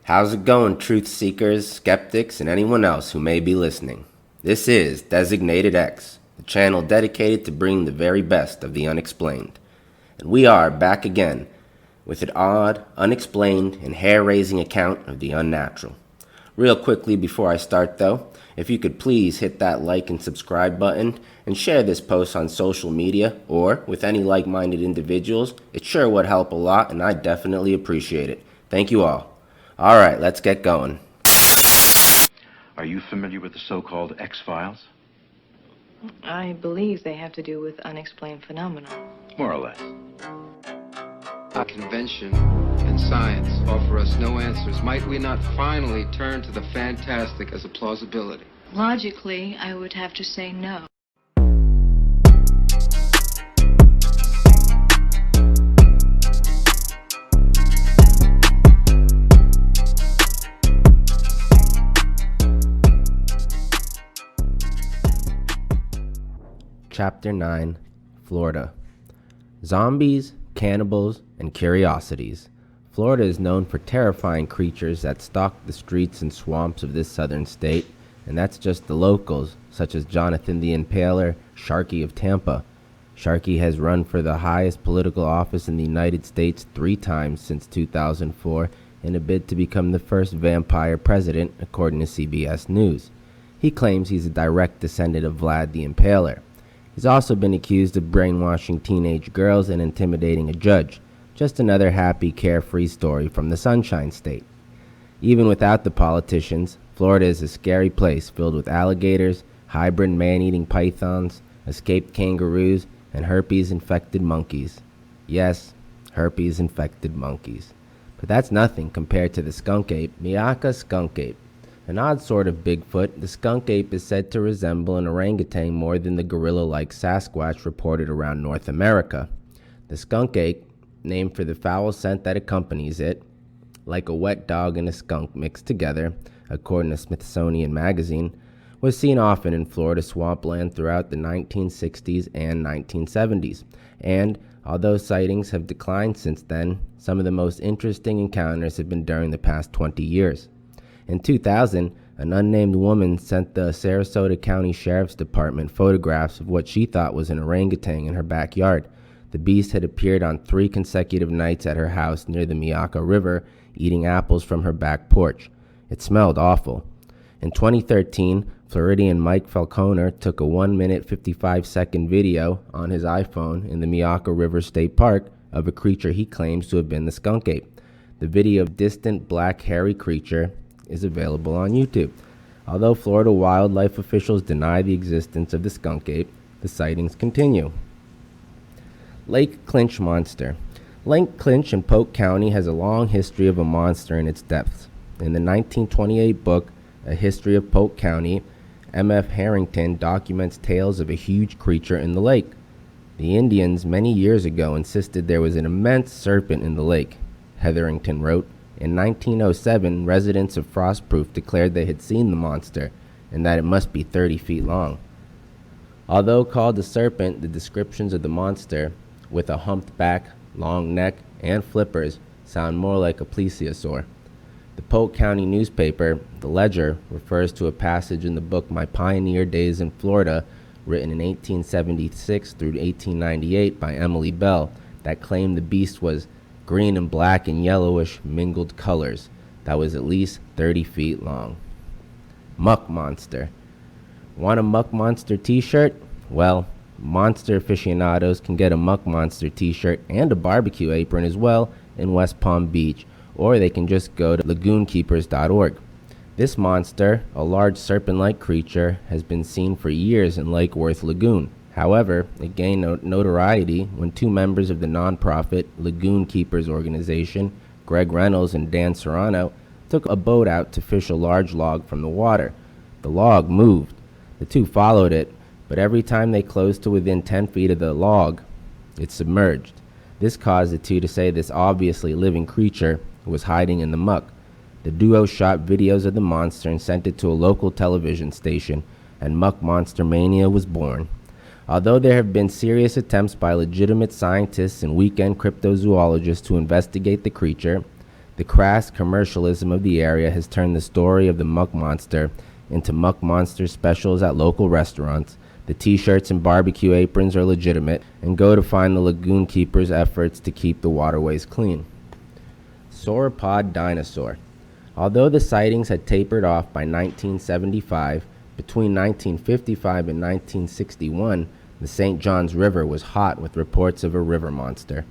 How's it going, truth seekers, skeptics, and anyone else who may be listening? This is Designated X, the channel dedicated to bringing the very best of the unexplained. And we are back again with an odd, unexplained, and hair-raising account of the unnatural. Real quickly before I start though, if you could please hit that like and subscribe button and share this post on social media or with any like-minded individuals, it sure would help a lot and I'd definitely appreciate it. Thank you all. Alright, let's get going. Are you familiar with the so-called X-Files? I believe they have to do with unexplained phenomena. More or less. Convention and science offer us no answers. Might we not finally turn to the fantastic as a plausibility? Logically, I would have to say no. Chapter 9, Florida. Zombies, cannibals, and curiosities. Florida is known for terrifying creatures that stalk the streets and swamps of this southern state, and that's just the locals, such as Jonathan the Impaler, Sharky of Tampa. Sharky has run for the highest political office in the United States 3 times since 2004 in a bid to become the first vampire president, according to CBS News. He claims he's a direct descendant of Vlad the Impaler. He's also been accused of brainwashing teenage girls and intimidating a judge. Just another happy, carefree story from the Sunshine State. Even without the politicians, Florida is a scary place filled with alligators, hybrid man-eating pythons, escaped kangaroos, and herpes-infected monkeys. Yes, herpes-infected monkeys. But that's nothing compared to the skunk ape, Miaka skunk ape. An odd sort of Bigfoot, the skunk ape is said to resemble an orangutan more than the gorilla-like Sasquatch reported around North America. The skunk ape, named for the foul scent that accompanies it, like a wet dog and a skunk mixed together, according to Smithsonian Magazine, was seen often in Florida swampland throughout the 1960s and 1970s, and although sightings have declined since then, some of the most interesting encounters have been during the past 20 years. In 2000, an unnamed woman sent the Sarasota County Sheriff's Department photographs of what she thought was an orangutan in her backyard. The beast had appeared on 3 consecutive nights at her house near the Miaka River, eating apples from her back porch. It smelled awful. In 2013, Floridian Mike Falconer took a 1-minute 55-second video on his iPhone in the Miaka River State Park of a creature he claims to have been the skunk ape. The video of distant black hairy creature is available on YouTube. Although Florida wildlife officials deny the existence of the skunk ape, the sightings continue. Lake Clinch Monster. Lake Clinch in Polk County has a long history of a monster in its depths. In the 1928 book, A History of Polk County, M.F. Harrington documents tales of a huge creature in the lake. The Indians many years ago insisted there was an immense serpent in the lake, Hetherington wrote. In 1907, residents of Frostproof declared they had seen the monster and that it must be 30 feet long. Although called a serpent, the descriptions of the monster, with a humped back, long neck, and flippers, sound more like a plesiosaur. The Polk County newspaper, The Ledger, refers to a passage in the book My Pioneer Days in Florida, written in 1876 through 1898 by Emily Bell, that claimed the beast was green and black and yellowish mingled colors that was at least 30 feet long. Muck Monster. Want a Muck Monster t-shirt? Well, monster aficionados can get a Muck Monster t-shirt and a barbecue apron as well in West Palm Beach, or they can just go to lagoonkeepers.org. This monster, a large serpent-like creature, has been seen for years in Lake Worth Lagoon. However, it gained notoriety when 2 members of the nonprofit Lagoon Keepers organization, Greg Reynolds and Dan Serrano, took a boat out to fish a large log from the water. The log moved. The 2 followed it, but every time they closed to within 10 feet of the log, it submerged. This caused the 2 to say this obviously living creature was hiding in the muck. The duo shot videos of the monster and sent it to a local television station, and Muck Monster Mania was born. Although there have been serious attempts by legitimate scientists and weekend cryptozoologists to investigate the creature, The crass commercialism of the area has turned the story of the Muck Monster into Muck Monster specials at local restaurants. The t-shirts and barbecue aprons are legitimate and go to find the lagoon keeper's efforts to keep the waterways clean. Sauropod dinosaur. Although the sightings had tapered off by 1975, between 1955 and 1961, the St. Johns River was hot with reports of a river monster.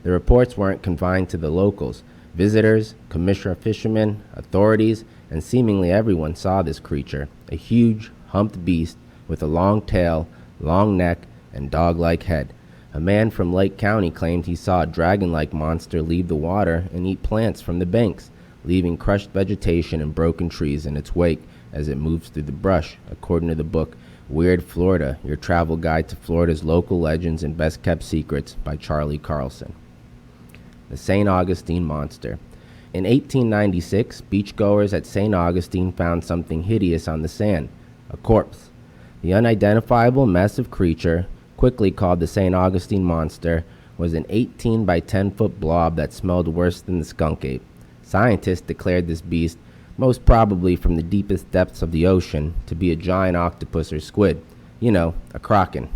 The reports weren't confined to the locals. Visitors, commissioner fishermen, authorities, and seemingly everyone saw this creature, a huge, humped beast with a long tail, long neck, and dog-like head. A man from Lake County claimed he saw a dragon-like monster leave the water and eat plants from the banks, leaving crushed vegetation and broken trees in its wake as it moves through the brush, according to the book Weird Florida, Your Travel Guide to Florida's Local Legends and Best Kept Secrets by Charlie Carlson. The St. Augustine Monster. In 1896, beachgoers at St. Augustine found something hideous on the sand, a corpse. The unidentifiable massive creature, quickly called the St. Augustine Monster, was an 18 by 10 foot blob that smelled worse than the skunk ape. Scientists declared this beast, most probably from the deepest depths of the ocean, to be a giant octopus or squid. You know, a kraken.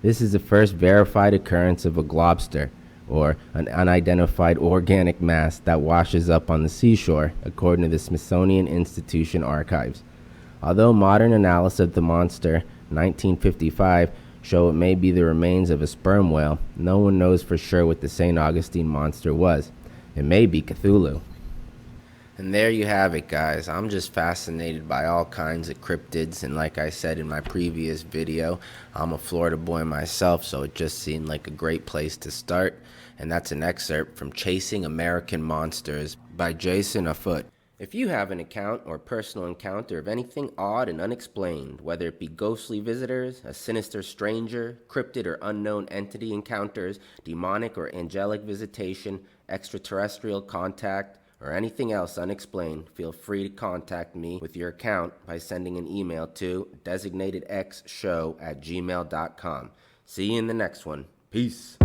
This is the first verified occurrence of a globster, or an unidentified organic mass that washes up on the seashore, according to the Smithsonian Institution archives. Although modern analysis of the monster, 1955, show it may be the remains of a sperm whale, no one knows for sure what the St. Augustine Monster was. It may be Cthulhu. And there you have it, guys. I'm just fascinated by all kinds of cryptids, and like I said in my previous video, I'm a Florida boy myself, so it just seemed like a great place to start. And that's an excerpt from Chasing American Monsters by Jason Offutt. If you have an account or personal encounter of anything odd and unexplained, whether it be ghostly visitors, a sinister stranger, cryptid or unknown entity encounters, demonic or angelic visitation, extraterrestrial contact, or anything else unexplained, feel free to contact me with your account by sending an email to designatedxshow@gmail.com. See you in the next one. Peace.